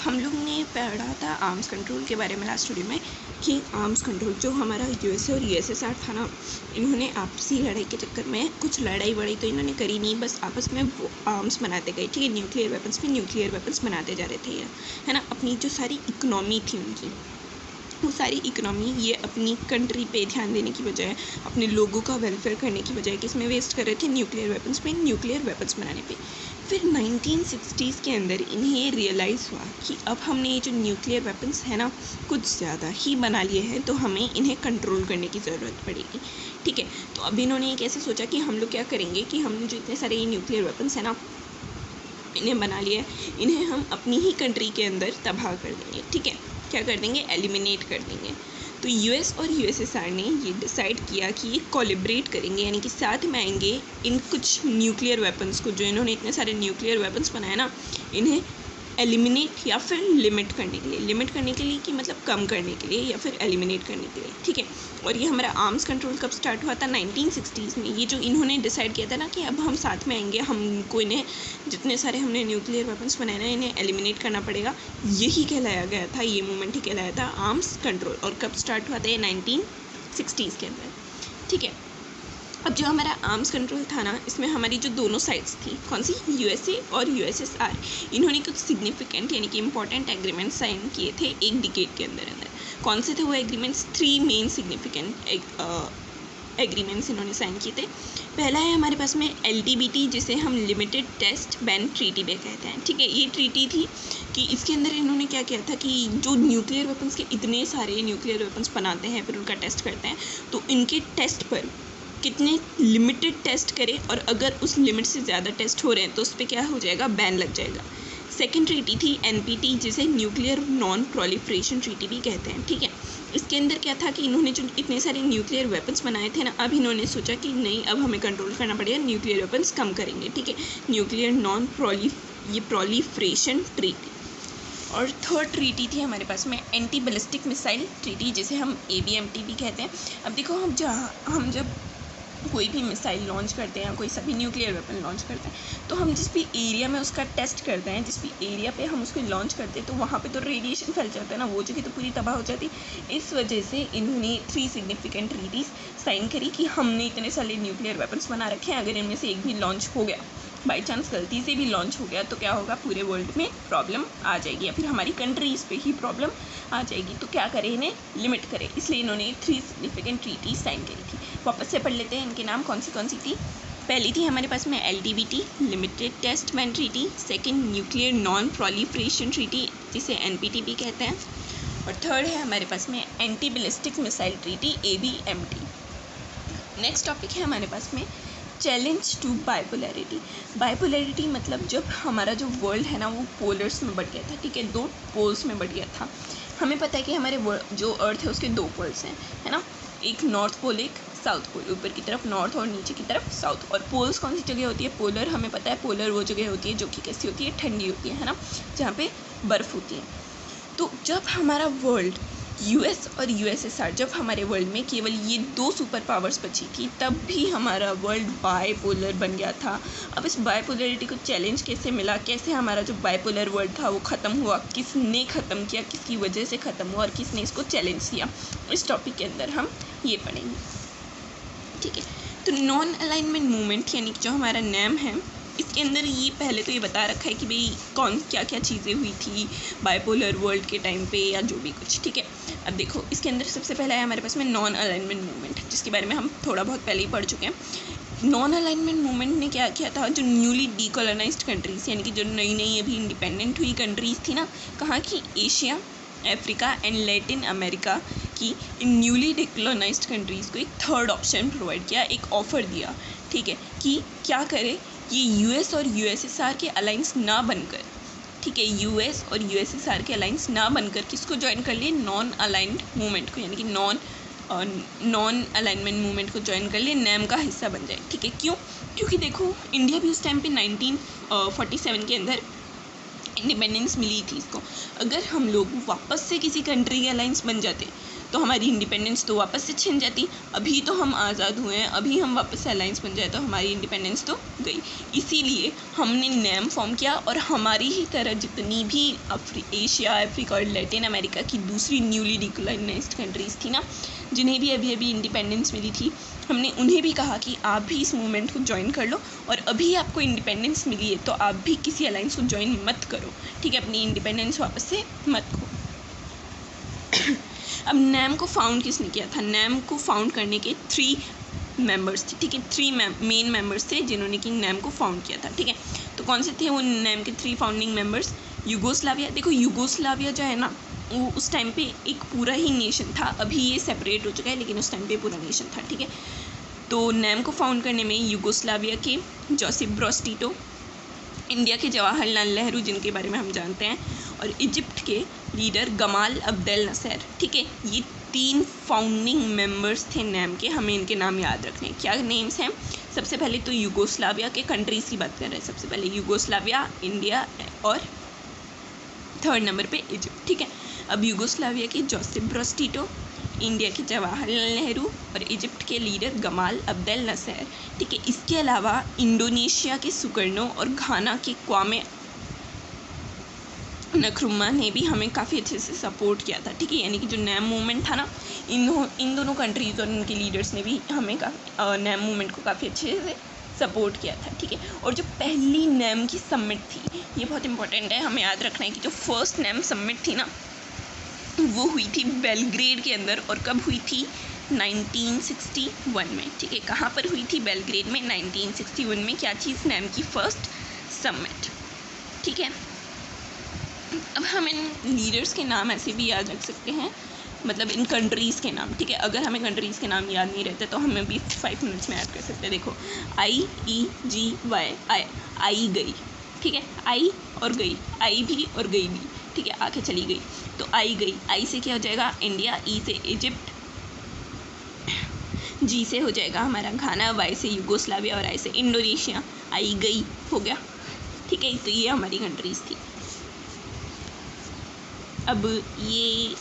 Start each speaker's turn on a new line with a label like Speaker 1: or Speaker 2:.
Speaker 1: हम लोग ने पढ़ा था आर्म्स कंट्रोल के बारे में लास्ट वीडियो में कि आर्म्स कंट्रोल जो हमारा यूएसए और यूएसएसआर था ना, इन्होंने आपसी लड़ाई के चक्कर में कुछ लड़ाई वड़ाई तो इन्होंने करी नहीं, बस आपस में वो आर्म्स बनाते गए। ठीक है, न्यूक्लियर वेपन्स बनाते जा रहे थे ये, है ना। अपनी जो सारी इकोनॉमी थी उनकी, वो सारी इकोनॉमी ये अपनी कंट्री पे ध्यान देने की बजाय, अपने लोगों का वेलफेयर करने की बजाय किसमें वेस्ट कर रहे थे, न्यूक्लियर वेपन्स बनाने पे। फिर 1960s के अंदर इन्हें ये रियलाइज़ हुआ कि अब हमने ये जो न्यूक्लियर वेपन्स है ना कुछ ज़्यादा ही बना लिए हैं, तो हमें इन्हें कंट्रोल करने की ज़रूरत पड़ेगी। ठीक है, तो अब इन्होंने ये कैसे सोचा कि हम लोग क्या करेंगे कि हमने जो इतने सारे ये न्यूक्लियर वेपन्स है ना इन्हें बना लिया है, इन्हें हम अपनी ही कंट्री के अंदर तबाह कर देंगे। ठीक है, क्या कर देंगे, एलिमिनेट कर देंगे। तो यूएस और यूएसएसआर ने ये डिसाइड किया कि ये कोलैबोरेट करेंगे, यानी कि साथ में आएंगे इन कुछ न्यूक्लियर वेपन्स को, जो इन्होंने इतने सारे न्यूक्लियर वेपन्स बनाए ना, इन्हें एलिमिनेट या फिर लिमिट करने के लिए कि मतलब कम करने के लिए या फिर एलिमिनेट करने के लिए। ठीक है, और ये हमारा आर्म्स कंट्रोल कब स्टार्ट हुआ था, 1960s में। ये जो इन्होंने डिसाइड किया था ना कि अब हम साथ में आएंगे, हमको इन्हें जितने सारे हमने न्यूक्लियर वेपन्स बनाए ना इन्हें एलिमिनेट करना पड़ेगा, यही कहलाया गया था, ये मूवमेंट ही कहलाया था आर्म्स कंट्रोल। और कब स्टार्ट हुआ था ये, 1960s के अंदर। ठीक है, अब जो हमारा आर्म्स कंट्रोल था ना, इसमें हमारी जो दोनों साइड्स थी, कौन सी, यूएसए और यूएसएसआर, इन्होंने कुछ सिग्निफिकेंट यानी कि इंपॉर्टेंट एग्रीमेंट साइन किए थे एक डिकेड के अंदर। कौन से थे वो एग्रीमेंट्स, 3 मेन सिग्निफिकेंट एग्रीमेंट्स इन्होंने साइन किए थे। पहला है हमारे पास में LTBT, जिसे हम लिमिटेड टेस्ट बैन ट्रीटी भी कहते हैं। ठीक है, ये ट्रीटी थी कि इसके अंदर इन्होंने क्या किया था कि जो न्यूक्लियर वेपन्स के इतने सारे न्यूक्लियर वेपन्स बनाते हैं फिर उनका टेस्ट करते हैं, तो इनके टेस्ट पर कितने लिमिटेड टेस्ट करें, और अगर उस लिमिट से ज़्यादा टेस्ट हो रहे हैं तो उस पर क्या हो जाएगा, बैन लग जाएगा। सेकेंड ट्रीटी थी NPT, जिसे न्यूक्लियर नॉन प्रोलिफरेशन ट्रीटी भी कहते हैं। ठीक है, इसके अंदर क्या था कि इन्होंने जो इतने सारे न्यूक्लियर वेपन्स बनाए थे ना, अब इन्होंने सोचा कि नहीं, अब हमें कंट्रोल करना पड़ेगा, न्यूक्लियर वेपन्स कम करेंगे। ठीक है, न्यूक्लियर नॉन प्रोलिफरेशन ट्रीटी। और थर्ड ट्रीटी थी हमारे पास में एंटी बैलिस्टिक मिसाइल ट्रीटी, जिसे हम ABMT भी कहते हैं। अब देखो, हम जब कोई भी मिसाइल लॉन्च करते हैं, कोई सभी न्यूक्लियर वेपन लॉन्च करते हैं, तो हम जिस भी एरिया में उसका टेस्ट करते हैं, जिस भी एरिया पे हम उसको लॉन्च करते हैं, तो वहाँ पे तो रेडिएशन फैल जाता है ना, वो जगह तो पूरी तबाह हो जाती। इस वजह से इन्होंने 3 सिग्निफिकेंट ट्रीटीज़ साइन करी कि हमने इतने सारे न्यूक्लियर वेपन्स बना रखे हैं, अगर इनमें से एक भी लॉन्च हो गया, बाई चांस गलती से भी लॉन्च हो गया, तो क्या होगा, पूरे वर्ल्ड में प्रॉब्लम आ जाएगी, या फिर हमारी कंट्रीज़ पे ही प्रॉब्लम आ जाएगी। तो क्या करें, इन्हें लिमिट करें, इसलिए इन्होंने 3 सिग्निफिकेंट ट्रीटी साइन करी थी। वापस से पढ़ लेते हैं इनके नाम कौन सी थी। पहली थी हमारे पास में LTBT, limited test ban treaty. Second, nuclear non proliferation treaty, जिसे NPT भी कहते हैं। और थर्ड है हमारे पास में anti ballistic missile treaty, ABMT। Next topic है हमारे पास में चैलेंज टू बाइपोलैरिटी। बाइपोलैरिटी मतलब जब हमारा जो वर्ल्ड है ना वो पोलर्स में बट गया था। ठीक है, 2 पोल्स में बट गया था। हमें पता है कि हमारे जो अर्थ है उसके 2 पोल्स हैं, है ना, एक नॉर्थ पोल, एक साउथ पोल, ऊपर की तरफ नॉर्थ और नीचे की तरफ साउथ। और पोल्स कौन सी जगह होती है, पोलर हमें पता है, पोलर वो जगह होती है जो कि कैसी होती है, ठंडी होती है ना, जहाँ पे बर्फ़ होती है। तो जब हमारा वर्ल्ड US और USSR, जब हमारे वर्ल्ड में केवल ये 2 सुपर पावर्स बची थी, तब भी हमारा वर्ल्ड बाइपोलर बन गया था। अब इस बाइपोलरिटी को चैलेंज कैसे मिला, कैसे हमारा जो बाइपोलर वर्ल्ड था वो ख़त्म हुआ, किसने ख़त्म किया, किसकी वजह से ख़त्म हुआ और किसने इसको चैलेंज किया, इस टॉपिक के अंदर हम ये पढ़ेंगे। ठीक है, तो नॉन अलाइनमेंट मूवमेंट यानी जो हमारा नेम है, इसके अंदर ये पहले तो ये बता रखा है कि भाई क्या क्या चीज़ें हुई थी बाइपोलर वर्ल्ड के टाइम पे या जो भी कुछ। ठीक है, अब देखो इसके अंदर सबसे पहला है हमारे पास में नॉन अलाइनमेंट मूवमेंट, जिसके बारे में हम थोड़ा बहुत पहले ही पढ़ चुके हैं। नॉन अलाइनमेंट मूवमेंट ने क्या किया था, जो न्यूली डीकोलोनाइज्ड कंट्रीज़ यानी कि जो नई नई अभी इंडिपेंडेंट हुई कंट्रीज़ थी ना, कहाँ की, Asia, Africa and Latin America की, इन न्यूली डिकोलोनाइज्ड कंट्रीज़ को एक थर्ड ऑप्शन प्रोवाइड किया, एक ऑफ़र दिया। ठीक है, कि क्या करे, ये US और USSR के अलाइंस ना बनकर, ठीक है, US और USSR के अलाइंस ना बनकर किसको ज्वाइन कर लिए, नॉन अलाइंड मूवमेंट को, यानी कि नॉन अलाइनमेंट मूवमेंट को ज्वाइन कर लिए, नेम का हिस्सा बन जाए। ठीक है, क्यों, क्योंकि देखो इंडिया भी उस टाइम पे 1947 के अंदर इंडिपेंडेंस मिली थी इसको। अगर हम लोग वापस से किसी कंट्री के अलाइंस बन जाते तो हमारी इंडिपेंडेंस तो वापस से छिन जाती। अभी तो हम आज़ाद हुए हैं, अभी हम वापस से अलाइंस बन जाए तो हमारी इंडिपेंडेंस तो गई। इसीलिए हमने नैम फॉर्म किया और हमारी ही तरह जितनी भी एशिया, अफ्रीका और लैटिन अमेरिका की दूसरी न्यूली डिकोलाइज्ड कंट्रीज़ थी ना, जिन्हें भी अभी अभी इंडिपेंडेंस मिली थी, हमने उन्हें भी कहा कि आप भी इस मूवमेंट को ज्वाइन कर लो और अभी आपको इंडिपेंडेंस मिली है तो आप भी किसी अलाइंस को ज्वाइन मत करो, ठीक है, अपनी इंडिपेंडेंस वापस से मत खो। अब नैम को फाउंड किसने किया था? नैम को फाउंड करने के 3 मेंबर्स थे, ठीक है, 3 मेन मेंबर्स थे जिन्होंने कि नैम को फाउंड किया था, ठीक है। तो कौन से थे वो नैम के 3 फाउंडिंग मेंबर्स? यूगोस्लाविया। देखो यूगोस्लाविया जो है ना, वो उस टाइम पे एक पूरा ही नेशन था, अभी ये सेपरेट हो चुका है लेकिन उस टाइम पे पूरा नेशन था, ठीक है। तो नैम को फाउंड करने में यूगोस्लाविया के जोसेफ ब्रोज टिटो, इंडिया के जवाहरलाल नेहरू जिनके बारे में हम जानते हैं, और इजिप्ट के लीडर गमाल अब्देल नसर, ठीक है, ये 3 फाउंडिंग मेंबर्स थे नैम के। हमें इनके नाम याद रखने हैं। क्या नेम्स हैं? सबसे पहले तो यूगोस्लाविया के कंट्रीज़ की बात कर रहे हैं। सबसे पहले यूगोस्लाविया, इंडिया और 3rd नंबर पे इजिप्ट, ठीक है। अब यूगोस्लाविया के जोसेफ ब्रोज टिटो, इंडिया के जवाहरलाल नेहरू और इजिप्ट के लीडर गमाल अब्देल नसर, ठीक है। इसके अलावा इंडोनेशिया के सुकर्नो और घाना के क्वामे नक्रुमा ने भी हमें काफ़ी अच्छे से सपोर्ट किया था, ठीक है। यानी कि जो नैम मूवमेंट था ना, इन दोनों कंट्रीज़ और उनके लीडर्स ने भी हमें नैम मूवमेंट को काफ़ी अच्छे से सपोर्ट किया था, ठीक है। और जो पहली नैम की समिट थी, ये बहुत इंपॉर्टेंट है, हमें याद रखना है कि जो फर्स्ट नैम समिट थी ना, वो हुई थी बेलग्रेड के अंदर। और कब हुई थी? 1961 में, ठीक है। कहाँ पर हुई थी? बेलग्रेड में, 1961 में। क्या चीज़? नैम की फर्स्ट समिट, ठीक है। अब हम इन लीडर्स के नाम ऐसे भी याद रख सकते हैं, मतलब इन कंट्रीज़ के नाम, ठीक है। अगर हमें कंट्रीज़ के नाम याद नहीं रहते तो हमें भी 5 मिनट्स में याद कर सकते हैं। देखो, IEGY, आई गई, ठीक है, आई और गई, आई भी और गई भी, ठीक है, आके चली गई, तो आई गई। आई से क्या हो जाएगा? इंडिया, ई से इजिप्ट, जी से हो जाएगा हमारा घाना, वाई से यूगोस्लाविया और आई से इंडोनेशिया। आई गई हो गया, ठीक है। तो ये हमारी कंट्रीज़ थी। अब ये